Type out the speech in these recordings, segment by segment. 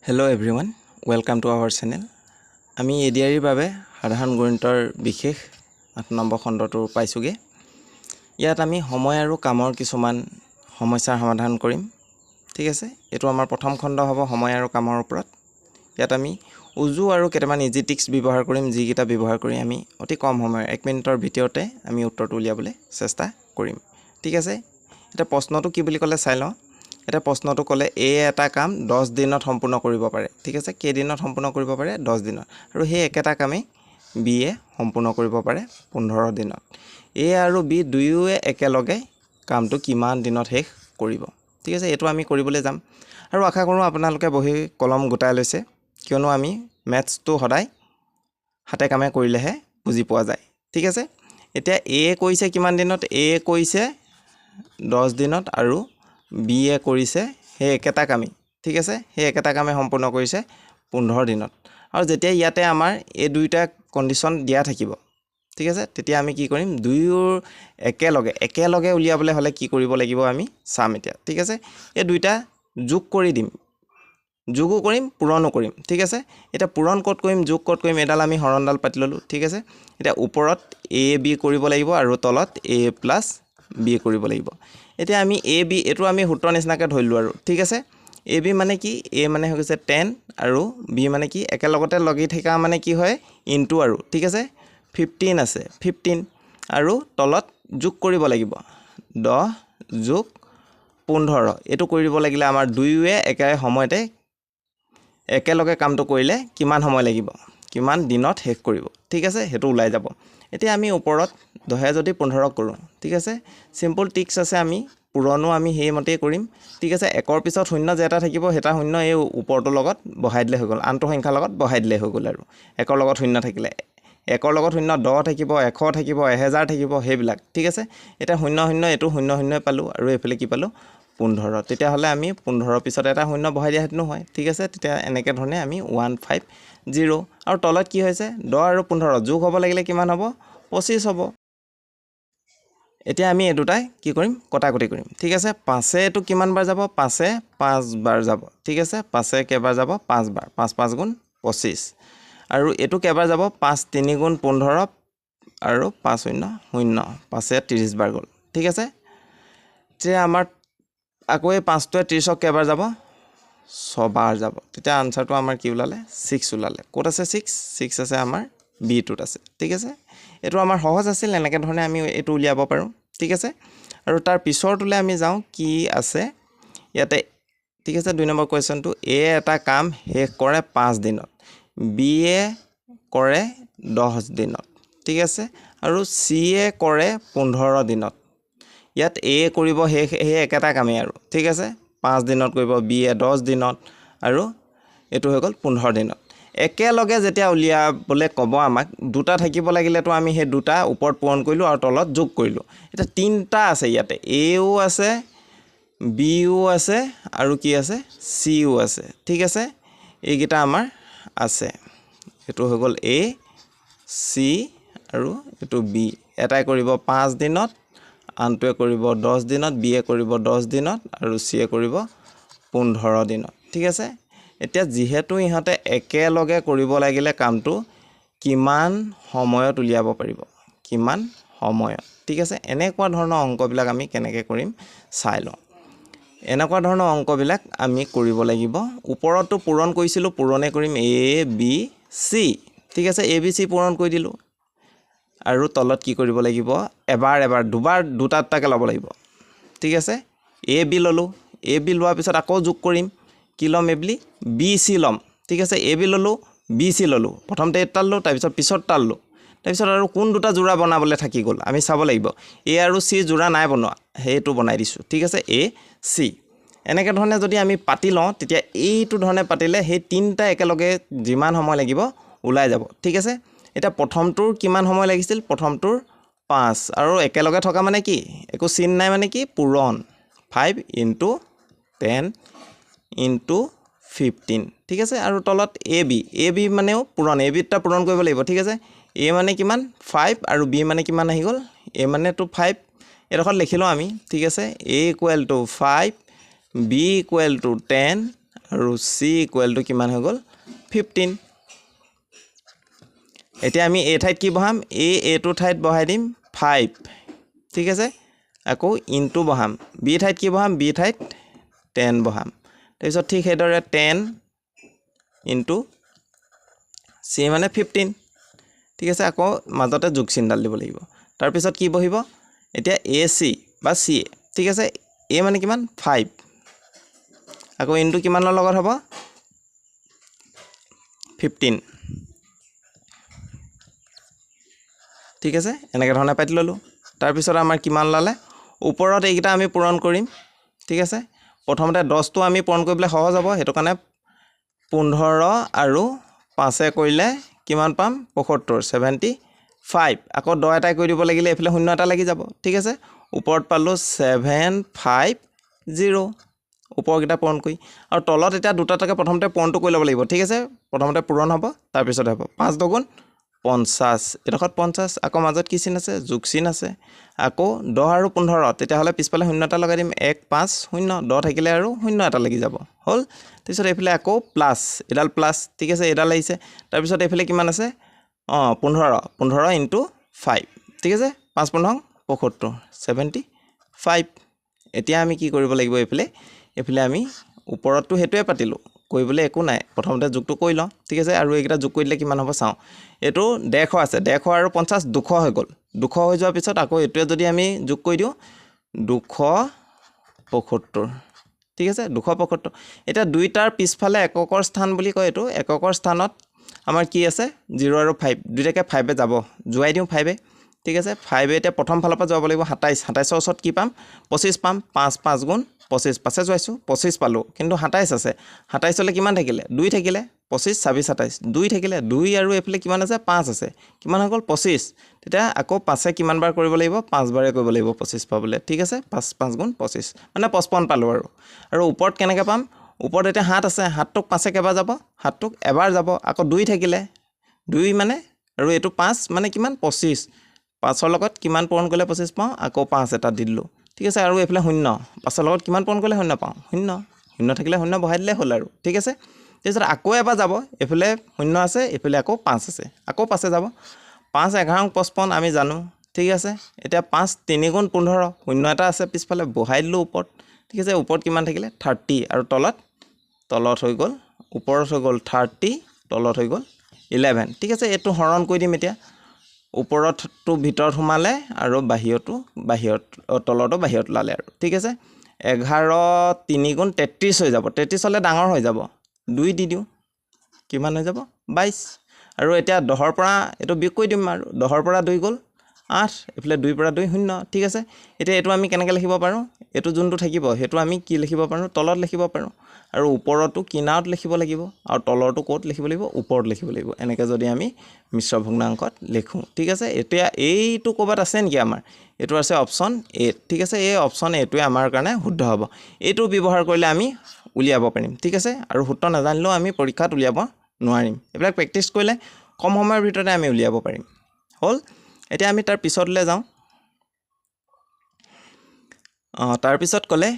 Hello everyone, welcome to our channel. আমি এডিআৰিৰ বাবে সাধাৰণ গণিতৰ বিশেষ 8 নম্বৰ খণ্ডটো পাইছোগে। ইয়াত আমি সময় আৰু কামৰ কিছুমান সমস্যাৰ সমাধান কৰিম। ঠিক আছে, এটো আমাৰ প্ৰথম খণ্ড হ'ব সময় আৰু কামৰ ওপৰত। ইয়াত আমি উজু আৰু কেইটামান ইজি ট্ৰিক্স ব্যৱহাৰ কৰিম, যিকেইটা ব্যৱহাৰ কৰি আমি অতি কম সময় 1 মিনিটৰ ভিতৰতে আমি উত্তৰটো উলিয়াবলৈ চেষ্টা কৰিম। ঠিক আছে, এটা প্ৰশ্নটো কি বুলি ক'লে চাই লওঁ। এটা প্ৰশ্নটো ক'লে এটা কাম 10 দিনত সম্পূৰ্ণ কৰিব পাৰে। ঠিক আছে, কেই দিনত সম্পূৰ্ণ কৰিব পাৰে? 10 দিনত। আৰু সেই একেটা কামেই বি সম্পূৰ্ণ কৰিব পাৰে 15 দিনত। এ আৰু বি দুয়োৱে একেলগে কামটো কিমান দিনত শেষ কৰিব? ঠিক আছে, এইটো আমি কৰিবলৈ যাম। আৰু আশা কৰোঁ আপোনালোকে বহি কলম গোটাই লৈছে, কিয়নো আমি মেথছটো সদায় হাতে কামে কৰিলেহে বুজি পোৱা যায়। ঠিক আছে, এতিয়া এ কৈছে কিমান দিনত? এ কৈছে 10 দিনত আৰু বি কৰিছে সেই একেটা কামেই। ঠিক আছে, সেই একেটা কামে সম্পূৰ্ণ কৰিছে 15 দিনত। আৰু যেতিয়া ইয়াতে আমাৰ এই দুইটা কণ্ডিশ্যন দিয়া থাকিব, ঠিক আছে, তেতিয়া আমি কি কৰিম? দুয়োৰ একেলগে উলিয়াবলৈ হ'লে কি কৰিব লাগিব আমি চাম এতিয়া। ঠিক আছে, এই দুইটা যোগ কৰি দিম, যোগো কৰিম পূৰণো কৰিম। ঠিক আছে, এতিয়া পূৰণ ক'ত কৰিম, যোগ ক'ত কৰিম, এডাল আমি হৰণডাল পাতি ল'লোঁ। ঠিক আছে, এতিয়া ওপৰত এ বি কৰিব লাগিব আৰু তলত এ প্লাছ বি কৰিব লাগিব। এতিয়া আমি এ বি এইটো আমি সূত্ৰ নিচিনাকৈ ধৰিলোঁ আৰু। ঠিক আছে, এ বি মানে কি? এ মানে হৈ গৈছে 10 আৰু বি মানে কি? একেলগতে লাগি থকা মানে কি হয়? ইনটু আৰু। ঠিক আছে, 15 আছে, 15 আৰু তলত যোগ কৰিব লাগিব 10 যোগ 15। এইটো কৰিব লাগিলে আমাৰ দুয়োৱে একে সময়তে একেলগে কামটো কৰিলে কিমান সময় লাগিব, কিমান দিনত শেষ কৰিব। ঠিক আছে, সেইটো ওলাই যাব। এতিয়া আমি ওপৰত 10 যদি 15 কৰোঁ, ঠিক আছে, চিম্পল ট্ৰিক্স আছে, আমি পূৰণো আমি সেইমতেই কৰিম। ঠিক আছে, 1ৰ পিছত 0 যে এটা থাকিব, সেইটা 0 এই ওপৰটোৰ লগত বহাই দিলে হৈ গ'ল, আনটো সংখ্যাৰ লগত বহাই দিলে হৈ গ'ল। আৰু 1ৰ লগত 0 থাকিলে 1ৰ লগত 0 10 থাকিব, 100 থাকিব, 1000 থাকিব, সেইবিলাক। ঠিক আছে, এতিয়া 0 0 এইটো 0 0 পালোঁ আৰু এইফালে কি পালোঁ? 15। তেতিয়াহ'লে আমি 15 পিছত এটা 0 বহাই দিয়া হেঁতেনো হয়। ঠিক আছে, তেতিয়া এনেকৈ ধৰণে আমি 150 আৰু তলত কি হৈছে? 10 আৰু 15 যোগ হ'ব লাগিলে কিমান হ'ব? 25 হ'ব। এতিয়া আমি এই দুটাই কি কৰিম? কটাকটি কৰিম। ঠিক আছে, 5 এইটো কিমান বাৰ যাব? 5 5 বাৰ যাব। ঠিক আছে, 5 কেইবাৰ যাব? 5 বাৰ। 5 5 গুণ 25। আৰু এইটো কেইবাৰ যাব? 5 3 গুণ 15 আৰু 5 0 0, 5 30 বাৰ গ'ল। ঠিক আছে, তেতিয়া আমাৰ আকৌ এই 5টোৱে 30ক কেইবাৰ যাব? 6 বাৰ যাব। তেতিয়া আনচাৰটো আমাৰ কি ওলালে? 6 ওলালে। ক'ত আছে 6 আছে আমাৰ বিটোত আছে। ঠিক আছে, এইটো আমাৰ সহজ আছিল, এনেকৈ ধৰণে আমি এইটো উলিয়াব পাৰোঁ। ঠিক আছে, আৰু তাৰ পিছৰটোলৈ আমি যাওঁ, কি আছে ইয়াতে? ঠিক আছে, 2 নম্বৰ কুৱেশ্যনটো, এ এটা কাম শেষ কৰে 5 দিনত, বি কৰে 10 দিনত। ঠিক আছে, আৰু চি কৰে 15 দিনত। ইয়াত এ কৰিব সেই একেটা কামেই আৰু। ঠিক আছে, 5 দিনত কৰিব, বি 10 দিনত, আৰু এইটো হৈ গ'ল 15 দিনত। একেলগে যেতিয়া উলিয়াবলৈ ক'ব আমাক, দুটা থাকিব লাগিলেতো আমি সেই দুটা ওপৰত পূৰণ কৰিলোঁ আৰু তলত যোগ কৰিলোঁ। এতিয়া 3টা আছে ইয়াতে, এও আছে, বিও আছে, আৰু কি আছে? চিও আছে। ঠিক আছে, এইকেইটা আমাৰ আছে। এইটো হৈ গ'ল এ, চি আৰু এইটো বি। এটাই কৰিব 5 দিনত, আনটোৱে কৰিব 10 দিনত, বিয়ে কৰিব 10 দিনত, আৰু চিয়ে কৰিব 15 দিনত। ঠিক আছে, এতিয়া যিহেতু ইহঁতে একেলগে কৰিব লাগিলে কামটো কিমান সময়ত উলিয়াব পাৰিব, কিমান সময়ত। ঠিক আছে, এনেকুৱা ধৰণৰ অংকবিলাক আমি কেনেকৈ কৰিম চাই লওঁ। এনেকুৱা ধৰণৰ অংকবিলাক আমি কৰিব লাগিব। ওপৰতো পূৰণ কৰিছিলোঁ, পূৰণে কৰিম এ বি চি। ঠিক আছে, এ বি চি পূৰণ কৰি দিলোঁ, আৰু তলত কি কৰিব লাগিব? দুবাৰ দুটা দুটাকৈ ল'ব লাগিব। ঠিক আছে, এ বি ল'লোঁ, এ বি লোৱাৰ পিছত আকৌ যোগ কৰিম, কি ল'ম? এই বুলি বি চি ল'ম। ঠিক আছে, এ বি ল'লোঁ, বি চি ল'লোঁ, প্ৰথমতে এটা ল'লোঁ, তাৰপিছত পিছতটা ল'লোঁ, তাৰপিছত আৰু কোন দুটা যোৰা বনাবলৈ থাকি গ'ল আমি চাব লাগিব। এ আৰু চি যোৰা নাই বনোৱা, সেইটো বনাই দিছোঁ। ঠিক আছে, এ চি এনেকৈ ধৰণে যদি আমি পাতি লওঁ, তেতিয়া এইটো ধৰণে পাতিলে সেই 3টা একেলগে যিমান সময় লাগিব ওলাই যাব। ঠিক আছে, এতিয়া প্ৰথমটোৰ কিমান সময় লাগিছিল? প্ৰথমটোৰ 5, আৰু একেলগে থকা মানে কি? একো চিন নাই মানে কি? পূৰণ। 5 × 10 × 15। ঠিক আছে, আৰু তলত এ বি মানেও পূৰণ, এ বিটা পূৰণ কৰিব লাগিব। ঠিক আছে, এ মানে কিমান? 5, আৰু বি মানে কিমান আহি গ'ল? এ মানেতো 5, এডোখৰত লিখি লওঁ আমি। ঠিক আছে, এ = 5, বি = 10, আৰু c ইকুৱেল টু কিমান হৈ গ'ল 15 এতিয়া আমি a ঠাইত কি বহাম a টো ঠাইত বহাই দিম 5 ঠিক আছে আকৌ ইনটু বহাম b ঠাইত কি বহাম b ঠাইত 10 বহাম তাৰপিছত ঠিক হেদৰে 10 ইনটু c মানে 15 ঠিক আছে আকৌ মাজতে যোগ চিহ্নডাল দিব লাগিব তাৰ পিছত কি বহিব এতিয়া ac বা c ঠিক আছে a মানে কিমান 5 আকৌ ইনটু কিমানৰ লগত হ'ব 15 ঠিক আছে এনেকৈ ধৰণে পাতি ললো তাৰ পিছত আমাৰ কিমান লালে ওপৰত এইকেইটা আমি পূৰণ কৰিম ঠিক আছে প্ৰথমতে 10 টো আমি পূৰণ কৰিবলৈ সহজ হ'ব হেতু কাৰণে 15 আৰু 5 কৰিলে কিমান পাম 75 75 আকৌ 10 এটাই কৰি দিব লাগিলে এফালে শূন্য এটা লাগি যাব ঠিক আছে ওপৰত পালো 750 ওপৰ কিটা পূৰণ কৰি আৰু তলত এটা দুটাটাকে প্ৰথমতে পূৰণটো কৰি ল'ব লাগিব ঠিক আছে প্ৰথমতে পূৰণ হ'ব তাৰ পিছত হ'ব 5 দুগুণ 50 এডখত 50 আকৌ মাজত কি চিন আছে যোগ চিন আছে আকৌ 10 আৰু 15 তেতিয়া হলে পিছপালে শূন্য এটা লগাই দিম 1 5 0 10 থাকিলে আৰু শূন্য এটা লাগি যাব হল তাৰপিছত এফালে আকৌ প্লাস এডাল প্লাস ঠিক আছে এডাল আহিছে তাৰ পিছত এফালে কিমান আছে 15 ইনটু 5 ঠিক আছে 5 15 75 75 এতিয়া আমি কি কৰিব লাগিব এফালে আমি ওপৰতটো হেতুৱে পাতিলো কৰিবলৈ একো নাই প্ৰথমতে যোগটো কৰি লওঁ ঠিক আছে আৰু এইকেইটা যোগ কৰি দিলে কিমান হ'ব চাওঁ এটো 150 আছে 150 আৰু 50 200 হৈ গ'ল 200 হৈ যোৱাৰ পিছত আকৌ এটোৱে যদি আমি যোগ কৰি দিওঁ 275 ঠিক আছে 275 এটা দুইটাৰ পিছফালে এককৰ স্থান বুলি কয় এটো এককৰ স্থানত আমাৰ কি আছে 0 আৰু 5 দুইটাকে 5 এ যাব জুৱাই দিওঁ 5 এ ঠিক আছে 5 এ এতিয়া প্ৰথম ফালৰ পৰা যাব লাগিব 27 27 ওচৰত কি পাম 25 পাম 5 5 গুণ 25 পাছে জুৱাইছো 25 পালো কিন্তু 27 আছে 27 হলে কিমান থাকিলে 2 থাকিলে 25 26 27 2 থাকিলে 2 আৰু এফালে কিমান আছে 5 আছে কিমান হৈ গ'ল 25 তেতিয়া আকৌ 5 এ কিমান বাৰ কৰিব লাগিব 5 বাৰে কৰিব লাগিব 25 পাবলে ঠিক আছে 5 5 গুণ 25 মানে 55 পালো আৰু ওপৰত কেনেকৈ পাম ওপৰত এটা হাত আছে হাতটোক 5 এ কেবাৰ যাব হাতটোক এবাৰ যাব আকৌ 2 থাকিলে 2 মানে আৰু এটো 5 মানে কিমান 25 5ৰ লগত কিমান পূৰণ কৰিলে 25 পাওঁ আকৌ 5 এটা দি দিলো ঠিক আছে আৰু এফালে শূন্য 5ৰ লগত কিমান পূৰণ কৰিলে শূন্য পাওঁ শূন্য থাকিলে শূন্য বহাই দিলে হ'ল আৰু ঠিক আছে তাৰপিছত আকৌ এবাৰ যাব এফালে শূন্য আছে এফালে আকৌ 5 আছে আকৌ 5 এ যাব 5 11 55 আমি জানো ঠিক আছে এতিয়া 5 3 গুণ 15 শূন্য এটা আছে পিছফালে বহাই দিলো ওপৰত ঠিক আছে ওপৰত কিমান থাকিলে 30 আৰু তলত হৈ গ'ল ওপৰত হৈ গ'ল 30 তলত হৈ গ'ল 11 ঠিক আছে এটো হৰণ কৰি দিম এতিয়া ওপৰতটো ভিতৰত সোমালে আৰু বাহিৰত তলতো বাহিৰত লালে আৰু ঠিক আছে 11 3 গুণ 33 হৈ যাব 33 হলে ডাঙৰ হৈ যাব 2 দি দিওঁ কিমান হৈ যাব 22 আৰু এতিয়া 10ৰ পৰা এটো বিয়োগ কৰি দিম আৰু 10ৰ পৰা 2 গ'ল 8 এফালে 2 পৰা 2 0 ঠিক আছে এতিয়া এটো আমি কেনেকৈ লিখিব পাৰো এটো যোনটো থাকিব হেতু আমি কি লিখিব পাৰো তলত লিখিব পাৰো আৰু ওপৰতো কিনাৰত লিখিব লাগিব আৰু তলৰটো কোত লিখিব লাগিব ওপৰত লিখিব লাগিব এনেকৈ যদি আমি মিশ্ৰ ভগ্নাংকত লিখো ঠিক আছে এতিয়া এইটো ক'বাত আছে নেকি আমাৰ এটো আছে অপচন এ ঠিক আছে এই অপচন এটোৱে আমাৰ কাৰণে শুদ্ধ হ'ব এইটো ব্যৱহাৰ কৰিলে আমি উলিয়াব পাৰিম ঠিক আছে আৰু সূত্ৰ নাজানিলেও আমি পৰীক্ষাত উলিয়াব নোৱাৰিম এইবিলাক প্ৰেক্টিছ কৰিলে কম সময়ৰ ভিতৰতে আমি উলিয়াব পাৰিম হল এতিয়া আমি তাৰ পিছতলৈ যাওঁ তাৰ পিছত ক'লে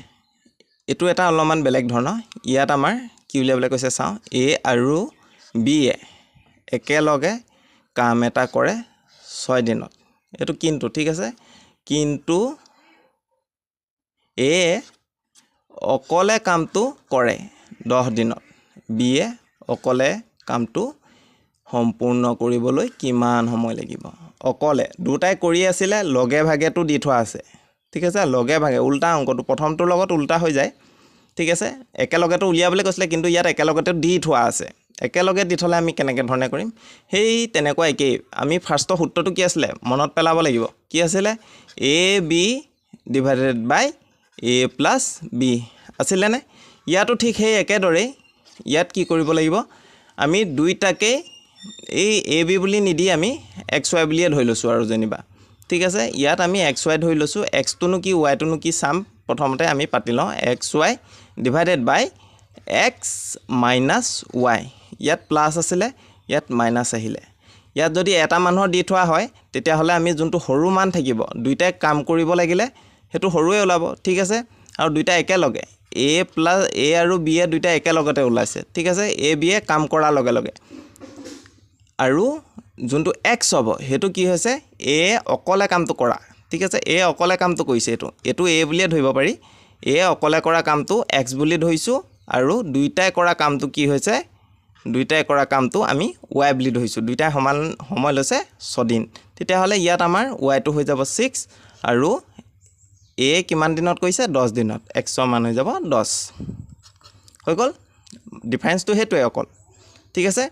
এটো এটা অলপমান বেলেগ ধৰণৰ ইয়াত আমাৰ কি উলিয়াবলৈ কৈছে চাওঁ এ আৰু বি এ একেলগে কাম এটা কৰে 6 দিনত এটো কিন্তু ঠিক আছে কিন্তু এ অকলে কামটো কৰে 10 দিনত বি এ অকলে কামটো সম্পূৰ্ণ কৰিবলৈ কিমান সময় লাগিব অকলে দুটাই কৰি আছিলে লগে ভাগেটো দি থোৱা আছে ঠিক আছে লগে ভাগে উল্টা অংকটো প্ৰথমটোৰ লগত উল্টা হৈ যায় ঠিক আছে একেলগেটো উলিয়াবলৈ কৈছিলে কিন্তু ইয়াত একেলগেটো দি থোৱা আছে একেলগে দি থলে আমি কেনেকৈ ধৰণে কৰিম হেই তেনেকুৱা একেই আমি ফাৰ্ষ্টৰ সূত্ৰটো কি আছিলে মনত পেলাব লাগিব কি আছিলে A B divided by A plus B আছিলে নে ইয়াতো ঠিক সেই একেদৰে ইয়াত কি কৰিব লাগিব আমি দুইটাকে এই এ বি বুলি নিদি আমি এক্স ওয়াই বুলিয়ে ধৰি লৈছো আৰু যেনিবা ঠিক আছে ইয়াত আমি এক্স ওয়াই ধৰি লৈছো এক্স টোনো কি ওয়াই টোনো কি চাম প্ৰথমতে আমি পাতি লওঁ এক্স ওয়াই ডিভাইডেড বাই এক্স মাইনাস ওয়াই ইয়াত প্লাস আছিলে ইয়াত মাইনাস আহিলে ইয়াত যদি এটা মানুহৰ দি থোৱা হয় তেতিয়া হলে আমি যোনটো সৰু মান থাকিব দুইটাই কাম কৰিব লাগিলে হেতু সৰুৱে ওলাব ঠিক আছে আৰু দুইটা একেলগে এ প্লাছ এ আৰু বি এ দুইটা একেলগতে ওলাইছে ঠিক আছে এ বি এ কাম কৰাৰ লগে লগে আৰু যোনটো এক্স হ'ব সেইটো কি হৈছে এ অকলে কামটো কৰা ঠিক আছে এ অকলে কামটো কৰিছে এটো এ বুলিয়ে ধৰিব পাৰি এ অকলে কৰা কামটো এক্স বুলি ধৰিছোঁ আৰু দুইটাই কৰা কামটো কি হৈছে দুইটাই কৰা কামটো আমি y বুলি ধৰিছোঁ দুইটাই সমান সময় লৈছে 6 দিন তেতিয়াহ'লে ইয়াত আমাৰ y টো হৈ যাব 6 আৰু a কিমান দিনত কৈছে 10 দিনত x মান হৈ যাব 10 হৈ গ'ল ডিফাৰেন্সটো হেতুৱে অকল ঠিক আছে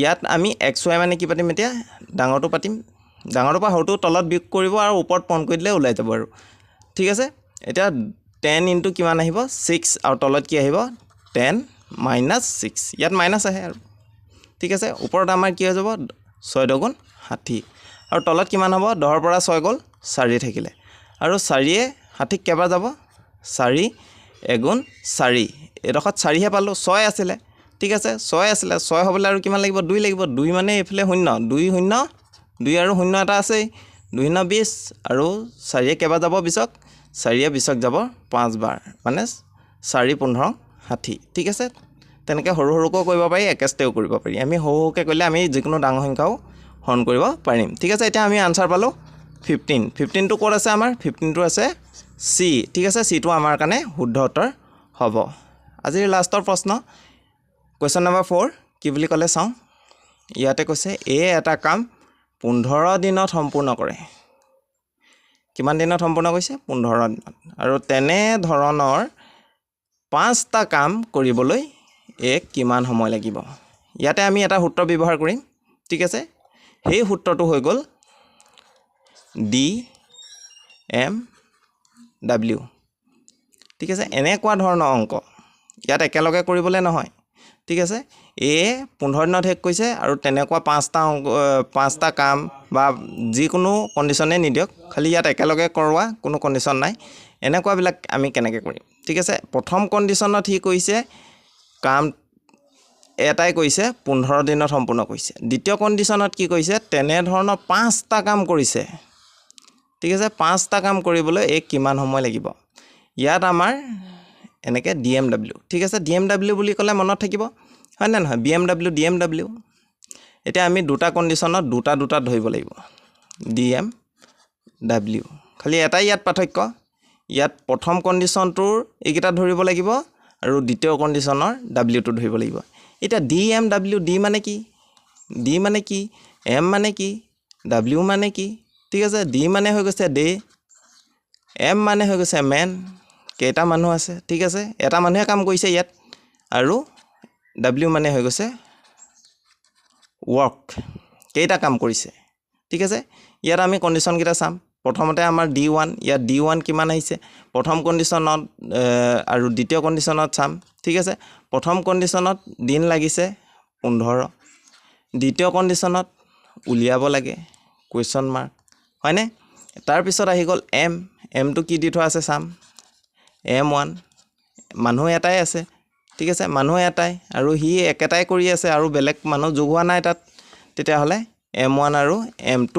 ইয়াত আমি x y মানে কি পাতিম এতিয়া ডাঙৰটো পাতিম ডাঙৰটো পৰা হৰটো তলত বিয়োগ কৰিব আৰু ওপৰত পন কৰি দিলে ওলাই যাব আৰু ঠিক আছে এতিয়া 10 ইনটু কিমান আহিব 6 আৰু তলত কি আহিব 10 minus 6 ইয়াত মাইনাস আহে আৰু ঠিক আছে ওপৰত আমাৰ কি হৈ যাব 6 দুগুণ 60 আৰু তলত কিমান হ'ব 10 পৰা 6 গ'ল 4 থাকিলে আৰু 4 এ 60 কেবা যাব 4 এগুণ 4 এডখত 4 হে পালো 6 আছিল ঠিক আছে 6 আছিল 6 হ'বলে আৰু কিমান লাগিব 2 লাগিব 2 মানে এফালে 0 2 0 2 আৰু 0 এটা আছে 2 0 20 আৰু 4 এ কেবা যাব 20ক 4 এ 20ক যাব 5 বাৰ মানে 4 15 60 ঠিক আছে তেনেকে হৰু হৰুকৈ কৰিব পাৰি একেষ্টেও কৰিব পাৰি আমি হৰুকে কইলে আমি যিকোনো ডাঙৰ সংখ্যাও হৰণ কৰিব পাৰিম ঠিক আছে এতিয়া আমি আনসাৰ পালো 15 টো কোড আছে আমাৰ 15 টো আছে সি ঠিক আছে সি টো আমাৰ কাৰণে শুদ্ধ উত্তৰ হ'ব আজিৰ লাষ্টৰ প্ৰশ্ন কোৱেশ্চন নম্বৰ 4 কি বুলি ক'লে চাও ইয়াতে কৈছে এ এটা কাম 15 দিনত সম্পূৰ্ণ কৰে কিমান দিনত সম্পূৰ্ণ কৰিছে 15 দিনত আৰু তেনে ধৰণৰ 5টা কাম কৰিবলৈ এক কিমান সময় লাগিব ইয়াতে আমি এটা সূত্ৰ ব্যৱহাৰ কৰিম ঠিক আছে সেই সূত্ৰটো হৈ গ'ল ডি এম ডব্লিউ ঠিক আছে এনেকুৱা ধৰণৰ অংক ইয়াত একেলগে কৰিবলৈ নহয় ঠিক আছে এ 15 দিনত হেক কৈছে আৰু তেনেকুৱা 5টা কাম বা যিকোনো কন্ডিশনে নিদিয়ক খালি ইয়াত একেলগে কৰোৱা কোনো কন্ডিশন নাই এনেকুৱা বিলাক আমি কেনেকৈ কৰিম ঠিক আছে প্ৰথম কন্ডিশনত হি কৈছে কাম এটাই কৈছে 15 দিনত সম্পূৰ্ণ কৰিছে দ্বিতীয় কন্ডিশনত কি কৈছে তেনে ধৰণৰ 5টা কাম কৰিছে ঠিক আছে 5টা কাম কৰিবলৈ এক কিমান সময় লাগিব ইয়াত আমাৰ এনেকে ডিএমডব্লিউ ঠিক আছে ডিএমডব্লিউ বুলি ক'লে মনত থাকিব হয় না নহয় বিএমডব্লিউ ডিএমডব্লিউ এতিয়া আমি দুটা কন্ডিশনত দুটা ধৰিব লাগিব ডিএমডব্লিউ খালি এটাই ইয়াত পাৰ্থক্য ইয়াত প্ৰথম কন্ডিশনটোৰ এইকেইটা ধৰিব লাগিব আৰু দ্বিতীয় কন্ডিশনৰ ডব্লিউ টো ধৰিব লাগিব এটা ডিএমডব্লিউ ডি মানে কি এম মানে কি ডব্লিউ মানে কি ঠিক আছে ডি মানে হৈ গৈছে ডে এম মানে হৈ গৈছে মেন কেইটা মানুহ আছে ঠিক আছে এটা মানুহে কাম কৰিছে ইয়াত আৰু ডব্লিউ মানে হৈ গৈছে ওয়াৰ্ক কেইটা কাম কৰিছে ঠিক আছে ইয়াত আমি কন্ডিশন কেইটা চাম প্ৰথমতে আমাৰ D1 ইয়াত D1 কিমান আহিছে প্ৰথম কন্ডিশনত আৰু দ্বিতীয় কন্ডিশনত চাম ঠিক আছে প্ৰথম কন্ডিশনত দিন লাগিছে 15 দ্বিতীয় কন্ডিশনত উলিয়াব লাগে কোৱেশ্চন মাৰ্ক হয়নে তাৰ পিছত আহি গল এম টো কি দি থোৱা আছে চাম M1 মানুহ এটাই আছে ঠিক আছে মানুহ এটাই আৰু হি একেটাই কৰি আছে আৰু বেলেগ মানুহ যোগ হোৱা নাই তাত তেতিয়া হলে M1 আৰু M2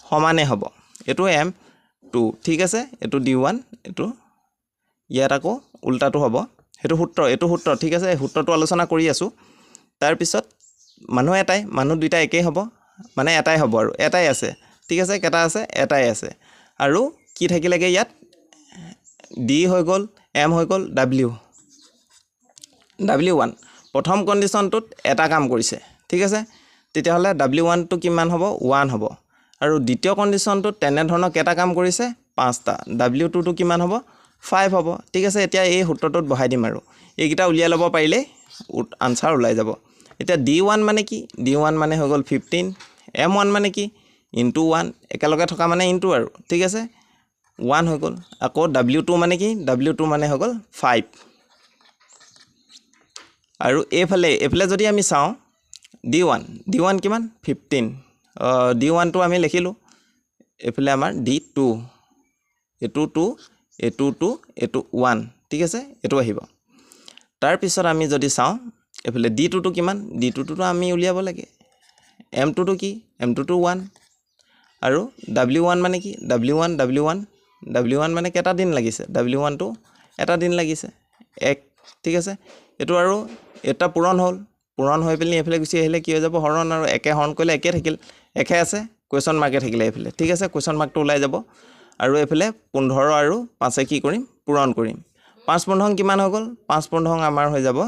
সমানে হ'ব এটো M2 ঠিক আছে এটো D1 এটো ইয়াত আকৌ উল্টাটো হ'ব এটো সূত্ৰ ঠিক আছে সূত্ৰটো আলোচনা কৰি আছো তাৰ পিছত মানুহ এটাই মানুহ দুইটা একেই হ'ব মানে এটাই হ'ব আৰু এটাই আছে ঠিক আছে কেটা আছে এটাই আছে আৰু কি থাকিলেগে ইয়াত D হৈ গল M হৈ গল W1 প্ৰথম কন্ডিশনটোত এটা কাম কৰিছে ঠিক আছে তেতিয়া হলে W1 টো কিমান হ'ব 1 হ'ব আৰু দ্বিতীয় কন্ডিশনটোত তেনে ধৰণৰ কেটা কাম কৰিছে 5টা W2 টো কিমান হ'ব 5 হ'ব ঠিক আছে এতিয়া এই সূত্ৰটোত বহাই দিম আৰু এইকিটা উলিয়াই ল'ব পাৰিলে আনসাৰ ওলাই যাব এতিয়া D1 মানে কি D1 মানে হৈ গল 15 M1 মানে কি ইনটু 1 একেলগে থকা মানে ইনটু আৰু ঠিক আছে 1 হৈ গল আকৌ W2 মানে কি W2 মানে হৈ গল 5 আৰু এফালে যদি আমি চাও D1 কিমান 15 D1 টো আমি লিখিলো এফালে আমাৰ D2 এটো 2 এটো 2 এটো 1 ঠিক আছে এটো আহিব তাৰ পিছত আমি যদি চাও এফালে D2 টো কিমান D2 টো আমি উলিয়াব লাগে M2 টো কি M2 টো 1 আৰু W1 মানে কি W1 মানে কেটা দিন লাগিছে W1 টো এটা দিন লাগিছে 1 ঠিক আছে এইটো আৰু এটা পূৰণ হৈ পেলি এইফালে গুচি আহিলে কি হৈ যাব হৰণ আৰু একে হৰণ কৰিলে একে থাকিল একে আছে কুৱেশ্যন মাৰ্কে থাকিলে এইফালে ঠিক আছে কুৱেশ্যন মাৰ্কটো ওলাই যাব আৰু এইফালে 15 আৰু 5 কি কৰিম পূৰণ কৰিম 5 পোন্ধৰং কিমান হৈ গ'ল 5 পোন্ধৰং আমাৰ হৈ যাব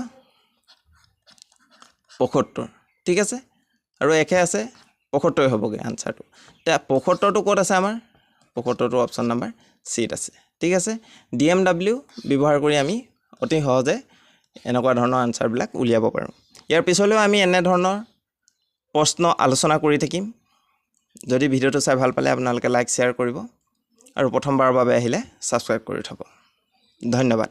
75 ঠিক আছে আৰু একে আছে 75 হ'বগে আনসাৰটো তে 75টো ক'ত আছে আমাৰ 75টো অপচন নাম্বাৰ চিত আছে ঠিক আছে DMW ব্যৱহাৰ কৰি আমি অতি সহজে এনেকুৱা ধৰণৰ আনসাৰবিলাক উলিয়াব পাৰোঁ ইয়াৰ পিছলৈও আমি এনে ধৰণৰ প্ৰশ্ন আলোচনা কৰি থাকিম যদি ভিডিঅ'টো চাই ভাল পালে আপোনালোকে লাইক শ্বেয়াৰ কৰিব আৰু প্ৰথমবাৰৰ বাবে আহিলে সাবস্ক্ৰাইব কৰি থব ধন্যবাদ